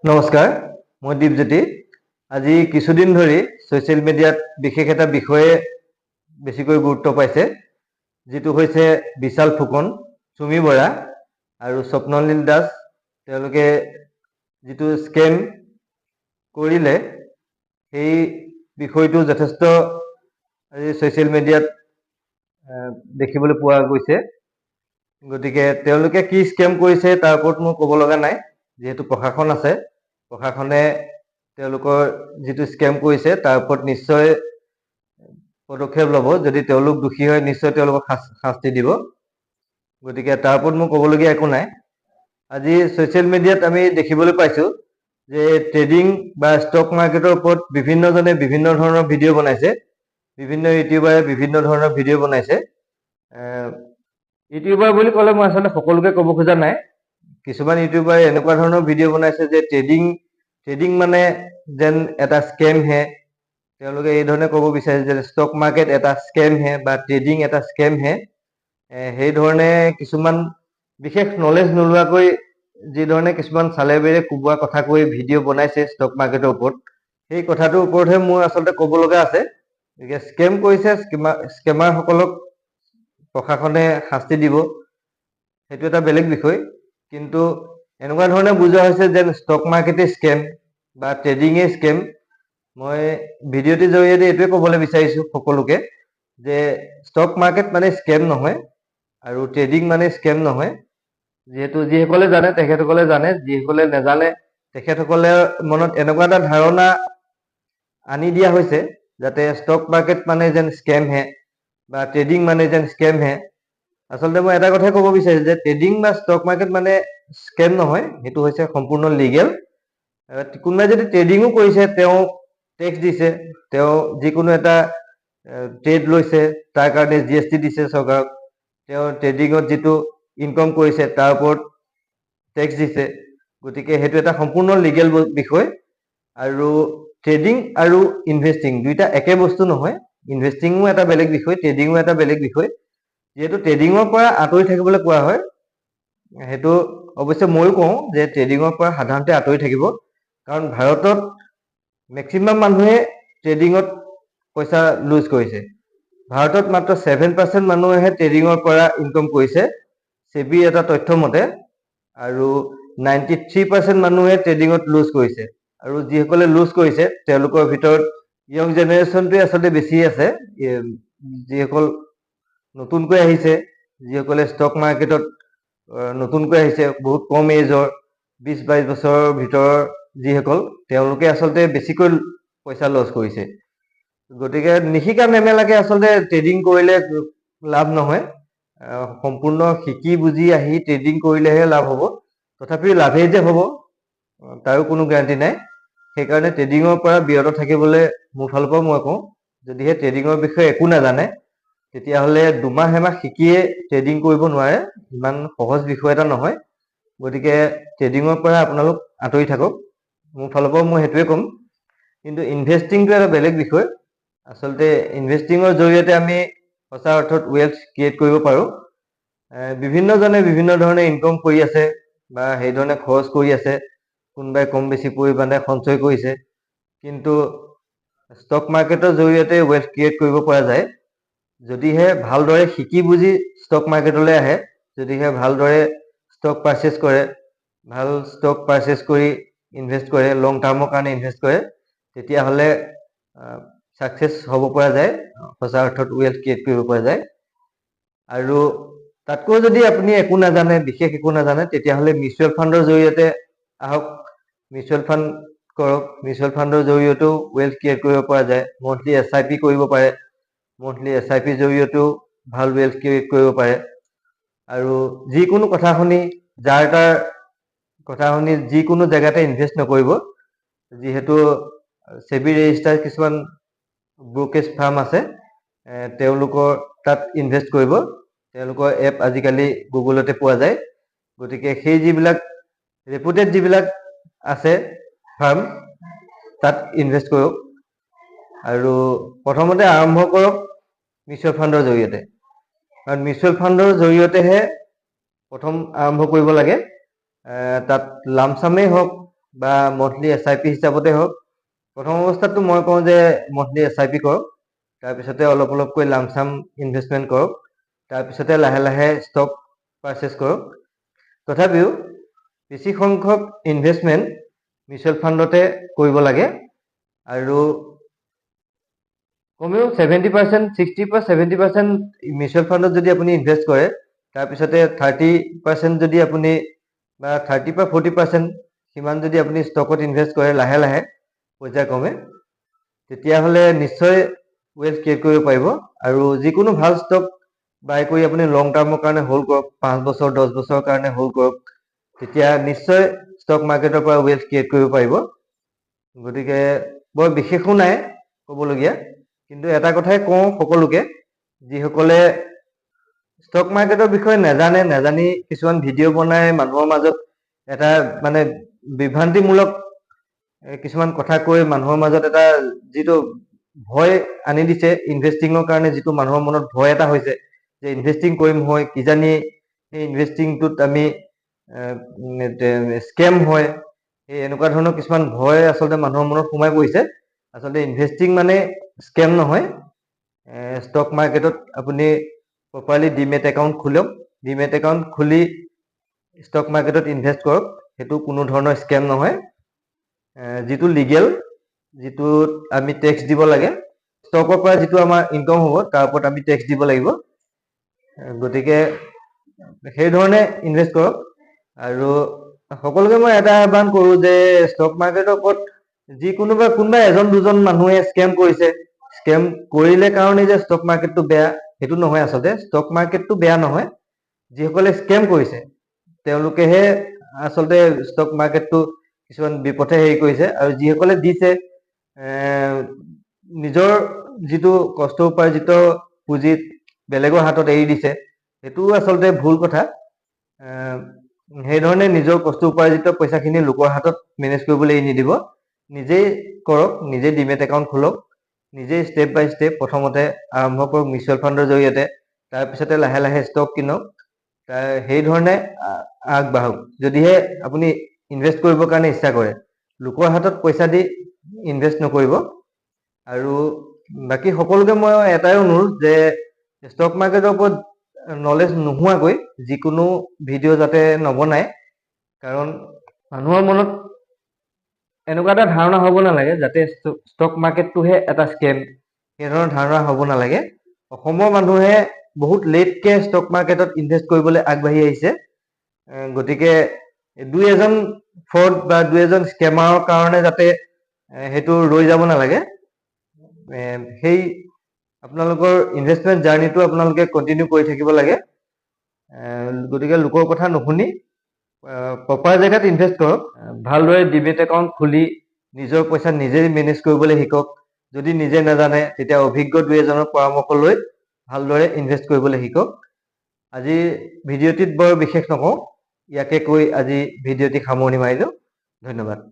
নমস্কাৰ, মই দীপজ্যোতি। আজি কিছুদিন ধৰি ছ'চিয়েল মিডিয়াত বিশেষ এটা বিষয়ে বেছিকৈ গুৰুত্ব পাইছে, যিটো হৈছে বিশাল ফুকন, চুমি বৰা আৰু স্বপ্নলীল দাস। তেওঁলোকে যিটো স্কেম কৰিলে, সেই বিষয়টো যথেষ্ট আজি ছ'চিয়েল মিডিয়াত দেখিবলৈ পোৱা গৈছে। গতিকে তেওঁলোকে কি স্কেম কৰিছে তাৰ ওপৰত মই ক'ব লগা নাই, যিহেতু প্ৰশাসন আছে। প্ৰশাসনে তেওঁলোকৰ যিটো স্কেম কৰিছে তাৰ ওপৰত নিশ্চয় পদক্ষেপ ল'ব। যদি তেওঁলোক দোষী হয়, নিশ্চয় তেওঁলোকক শাস্তি দিব। গতিকে তাৰ ওপৰত মোৰ ক'বলগীয়া একো নাই। আজি ছ'চিয়েল মিডিয়াত আমি দেখিবলৈ পাইছোঁ যে ট্ৰেডিং বা ষ্টক মাৰ্কেটৰ ওপৰত বিভিন্নজনে বিভিন্ন ধৰণৰ ভিডিঅ' বনাইছে। বিভিন্ন ইউটিউবাৰে বিভিন্ন ধৰণৰ ভিডিঅ' বনাইছে। ইউটিউবাৰ বুলি ক'লে মই আচলতে সকলোকে ক'ব খোজা নাই। কিছুমান ইউটিউবাৰে এনেকুৱা ধৰণৰ ভিডিঅ' বনাইছে যে ট্ৰেডিং মানে যেন এটা স্কেম হে। তেওঁলোকে এই ধৰণে ক'ব বিচাৰিছে যে ষ্টক মাৰ্কেট এটা স্কেম হে বা ট্ৰেডিং এটা স্কেম হে। সেই ধৰণে কিছুমান বিশেষ নলেজ নোলোৱাকৈ যি ধৰণে কিছুমান চালে বেৰে কোবোৱা কথা কৈ ভিডিঅ' বনাইছে ষ্টক মাৰ্কেটৰ ওপৰত, সেই কথাটোৰ ওপৰতহে মোৰ আচলতে ক'ব লগা আছে। গতিকে স্কেম কৰিছে, স্কেমাৰসকলক প্ৰশাসনে শাস্তি দিব, সেইটো এটা বেলেগ বিষয়। কিন্তু এনেকুৱা ধৰণে বুজোৱা হৈছে যেন ষ্টক মাৰ্কেটেই স্কেম বা ট্ৰেডিঙেই স্কেম। মই ভিডিঅ'টিৰ জৰিয়তে এইটোৱে ক'বলৈ বিচাৰিছোঁ সকলোকে যে ষ্টক মাৰ্কেট মানে স্কেম নহয় আৰু ট্ৰেডিং মানে স্কেম নহয়। যিহেতু যিসকলে জানে তেখেতসকলে জানে, যিসকলে নাজানে তেখেতসকলৰ মনত এনেকুৱা এটা ধাৰণা আনি দিয়া হৈছে যাতে ষ্টক মাৰ্কেট মানে যেন স্কেম হে বা ট্ৰেডিং মানে যেন স্কেম হে। আচলতে মই এটা কথাই ক'ব বিচাৰিছোঁ যে ট্ৰেডিং বা ষ্টক মাৰ্কেট মানে স্কেম নহয়, সেইটো হৈছে সম্পূৰ্ণ লিগেল। কোনোবাই যদি ট্ৰেডিঙো কৰিছে, তেওঁ টেক্স দিছে, তেওঁ যিকোনো এটা ট্ৰেড লৈছে, তাৰ কাৰণে GST দিছে চৰকাৰক। তেওঁ ট্ৰেডিঙত যিটো ইনকম কৰিছে তাৰ ওপৰত টেক্স দিছে। গতিকে সেইটো এটা সম্পূৰ্ণ লিগেল বিষয়। আৰু ট্ৰেডিং আৰু ইনভেষ্টিং দুইটা একে বস্তু নহয়। ইনভেষ্টিঙো এটা বেলেগ বিষয়, ট্ৰেডিঙো এটা বেলেগ বিষয়। যিহেতু ট্ৰেডিঙৰ পৰা আঁতৰি থাকিবলৈ কোৱা হয়, সেইটো অৱশ্যে ময়ো কওঁ যে ট্ৰেডিঙৰ পৰা সাধাৰণতে আঁতৰি থাকিব। কাৰণ ভাৰতত মেক্সিমাম মানুহে ট্ৰেডিঙত পইচা লুজ কৰিছে। ভাৰতত মাত্ৰ 7% মানুহেহে ট্ৰেডিঙৰ পৰা ইনকম কৰিছে, ছেবি এটা তথ্য মতে। আৰু 93% মানুহে ট্ৰেডিঙত লুজ কৰিছে। আৰু যিসকলে লুজ কৰিছে তেওঁলোকৰ ভিতৰত য়ং জেনেৰেশ্যনটোৱে আচলতে বেছি আছে। যিসকল নতুনকৈ আহিছে, যিসকলে ষ্টক মাৰ্কেটত নতুনকৈ আহিছে, বহুত কম এজৰ 20-22 বছৰৰ ভিতৰৰ যিসকল, তেওঁলোকে আচলতে বেছিকৈ পইচা লছ কৰিছে। গতিকে নিশিকা নেমেলাকে আচলতে ট্ৰেডিং কৰিলে লাভ নহয়। সম্পূৰ্ণ শিকি বুজি আহি ট্ৰেডিং কৰিলেহে লাভ হ'ব। তথাপিও লাভেই যে হ'ব তাৰো কোনো গেৰাণ্টি নাই। সেইকাৰণে ট্ৰেডিঙৰ পৰা বিৰত থাকিবলৈ মোৰ ফালৰ পৰা মই কওঁ। যদিহে ট্ৰেডিঙৰ বিষয়ে একো নাজানে, তেতিয়াহ'লে দুমাহ এমাহ শিকিয়ে ট্ৰেডিং কৰিব নোৱাৰে। ইমান সহজ বিষয় এটা নহয়। গতিকে ট্ৰেডিঙৰ পৰা আপোনালোক আঁতৰি থাকক। মোৰ ফালৰ পৰাও মই সেইটোৱে ক'ম। কিন্তু ইনভেষ্টিংটো এটা বেলেগ বিষয়। আচলতে ইনভেষ্টিঙৰ জৰিয়তে আমি সঁচা অৰ্থত ৱেল্থ ক্ৰিয়েট কৰিব পাৰোঁ। বিভিন্নজনে বিভিন্ন ধৰণে ইনকম কৰি আছে বা সেই ধৰণে খৰচ কৰি আছে। কোনোবাই কম বেছি পৰিমাণে সঞ্চয় কৰিছে। কিন্তু ষ্টক মাৰ্কেটৰ জৰিয়তে ৱেল্থ ক্ৰিয়েট কৰিব পৰা যায়। যদিহে ভালদৰে শিকি বুজি ষ্টক মাৰ্কেটলৈ আহে, যদিহে ভালদৰে ষ্টক পাৰ্চেছ কৰে, ভাল ষ্টক পাৰ্চেছ কৰি ইনভেষ্ট কৰে, লং টাৰ্মৰ কাৰণে ইনভেষ্ট কৰে, তেতিয়াহ'লে ছাকচেছ হ'ব পৰা যায়, সঁচা অৰ্থত ৱেল্থ ক্ৰিয়েট কৰিব পৰা যায়। আৰু তাতকৈ যদি আপুনি একো নাজানে, বিশেষ একো নাজানে, তেতিয়াহ'লে মিউচুৱেল ফাণ্ডৰ জৰিয়তে আহক। মিউচুৱেল ফাণ্ড কৰক। মিউচুৱেল ফাণ্ডৰ জৰিয়তেও ৱেল্থ ক্ৰিয়েট কৰিব পৰা যায়। মন্থলি SIP কৰিব পাৰে। মন্থলি SIP জৰিয়তেও ভাল ৱেল্থ ক্ৰিয়েট কৰিব পাৰে। আৰু যিকোনো কথা শুনি, যাৰ তাৰ কথা শুনি যিকোনো জেগাতে ইনভেষ্ট নকৰিব। যিহেতু ছেবি ৰেজিষ্টাৰ কিছুমান ব্ৰকেজ ফাৰ্ম আছে, তেওঁলোকৰ তাত ইনভেষ্ট কৰিব। তেওঁলোকৰ এপ আজিকালি গুগলতে পোৱা যায়। গতিকে সেই যিবিলাক ৰেপুটেড যিবিলাক আছে ফাৰ্ম, তাত ইনভেষ্ট কৰক। আৰু প্ৰথমতে আৰম্ভ কৰক মিউচুৱেল ফাণ্ডৰ জৰিয়তে। কাৰণ মিউচুৱেল ফাণ্ডৰ জৰিয়তেহে প্ৰথম আৰম্ভ কৰিব লাগে। তাত লামচামেই হওক বা মন্থলি SIP হিচাপতে হওক, প্ৰথম অৱস্থাততো মই কওঁ যে মন্থলি SIP কৰক, তাৰপিছতে অলপ অলপকৈ লামচাম ইনভেষ্টমেণ্ট কৰক, তাৰপিছতে লাহে লাহে ষ্টক পাৰচেছ কৰক। তথাপিও বেছি সংখ্যক ইনভেষ্টমেণ্ট মিউচুৱেল ফাণ্ডতে কৰিব লাগে আৰু কমেও 70%, 60% মিউচুৱেল ফাণ্ডত যদি আপুনি ইনভেষ্ট কৰে, তাৰপিছতে 30% যদি আপুনি বা 30-40% সিমান যদি আপুনি ষ্টকত ইনভেষ্ট কৰে লাহে লাহে পৰ্যায়ক্ৰমে, তেতিয়াহ'লে নিশ্চয় ৱেলথ ক্ৰিয়েট কৰিব পাৰিব। আৰু যিকোনো ভাল ষ্টক বাই কৰি আপুনি লং টাৰ্মৰ কাৰণে হোল্ড কৰক, 5 বছৰ 10 বছৰৰ কাৰণে হোল্ড কৰক, তেতিয়া নিশ্চয় ষ্টক মাৰ্কেটৰ পৰা ৱেলথ ক্ৰিয়েট কৰিব পাৰিব। গতিকে বৰ বিশেষো নাই ক'বলগীয়া, কিন্তু এটা কথাই কওঁ সকলোকে, যিসকলে ষ্টক মাৰ্কেটৰ বিষয়ে নাজানি কিছুমান ভিডিঅ' বনাই মানুহৰ মাজত এটা মানে বিভ্ৰান্তিমূলক কিছুমান কথা কৈ মানুহৰ মাজত এটা যিটো ভয় আনি দিছে, ইনভেষ্টিঙৰ কাৰণে যিটো মানুহৰ মনত ভয় এটা হৈছে যে ইনভেষ্টিং কৰিম হয়, কিজানি সেই ইনভেষ্টিংটোত আমি স্কেম হয়, এই এনেকুৱা ধৰণৰ কিছুমান ভয় আচলতে মানুহৰ মনত সোমাই পৰিছে। আচলতে ইনভেষ্টিং মানে স্কেম নহয়। ষ্টক মাৰ্কেটত আপুনি প্ৰপাৰলি ডিমেট একাউণ্ট খোলক, ডিমেট একাউণ্ট খুলি ষ্টক মাৰ্কেটত ইনভেষ্ট কৰক, সেইটো কোনো ধৰণৰ স্কেম নহয়। যিটো লিগেল, যিটোত আমি টেক্স দিব লাগে, ষ্টকৰ পৰা যিটো আমাৰ ইনকাম হ'ব তাৰ ওপৰত আমি টেক্স দিব লাগিব। গতিকে সেইধৰণে ইনভেষ্ট কৰক। আৰু সকলোকে মই এটা আহ্বান কৰোঁ যে ষ্টক মাৰ্কেটৰ ওপৰত কোনোবা এজন দুজন মানুহে স্কেম কৰিছে, স্কেম কৰিলে কাৰণে যে ষ্টক মাৰ্কেটটো বেয়া সেইটো নহয়। আচলতে ষ্টক মাৰ্কেটটো বেয়া নহয়, যিসকলে স্কেম কৰিছে তেওঁলোকেহে আচলতে ষ্টক মাৰ্কেটটো কিছুমান বিপথে হেৰি কৰিছে। আৰু যিসকলে দিছে নিজৰ যিটো কষ্ট উপাৰ্জিত পুঁজিত বেলেগৰ হাতত এৰি দিছে, সেইটোও আচলতে ভুল কথা। সেইধৰণে নিজৰ কষ্ট উপাৰ্জিত পইচাখিনি লোকৰ হাতত মেনেজ কৰিবলৈ এৰি নিদিব। নিজেই কৰক, নিজেই ডিমেট একাউণ্ট খোলক, নিজেই ষ্টেপ বাই ষ্টেপ প্ৰথমতে আৰম্ভ কৰক মিউচুৱেল ফাণ্ডৰ জৰিয়তে, তাৰপিছতে লাহে লাহে ষ্টক কিনক, সেইধৰণে আগবাঢ়ক। যদিহে আপুনি ইনভেষ্ট কৰিবৰ কাৰণে ইচ্ছা কৰে, লোকৰ হাতত পইচা দি ইনভেষ্ট নকৰিব। আৰু বাকী সকলোকে মই এটাই অনুৰোধ যে ষ্টক মাৰ্কেটৰ ওপৰত নলেজ নোহোৱাকৈ যিকোনো ভিডিঅ' যাতে নবনায়, কাৰণ মানুহৰ মনত এনেকুৱা এটা ধাৰণা হ'ব নালাগে যাতে ষ্টক মাৰ্কেটটোহে এটা স্কেম, সেই ধৰণৰ ধাৰণা হ'ব নালাগে। অসমৰ মানুহে বহুত লেটকে ষ্টক মাৰ্কেটত ইনভেষ্ট কৰিবলৈ আগবাঢ়ি আহিছে। গতিকে দুই এজন ফ্ৰড বা দুই এজন স্কেমাৰৰ কাৰণে যাতে সেইটো ৰৈ যাব নালাগে। সেই আপোনালোকৰ ইনভেষ্টমেণ্ট জাৰ্নিটো আপোনালোকে কণ্টিনিউ কৰি থাকিব লাগে। গতিকে লোকৰ কথা নুশুনি প্ৰপাৰ জেগাত ইনভেষ্ট কৰক। ভালদৰে ডিমেট একাউণ্ট খুলি নিজৰ পইচা নিজেই মেনেজ কৰিবলৈ শিকক। যদি নিজে নাজানে তেতিয়া অভিজ্ঞ দুই এজনৰ পৰামৰ্শ লৈ ভালদৰে ইনভেষ্ট কৰিবলৈ শিকক। আজিৰ ভিডিঅ'টিত বৰ বিশেষ নকওঁ, ইয়াকে কৈ আজি ভিডিঅ'টি সামৰণি মাৰিলোঁ। ধন্যবাদ।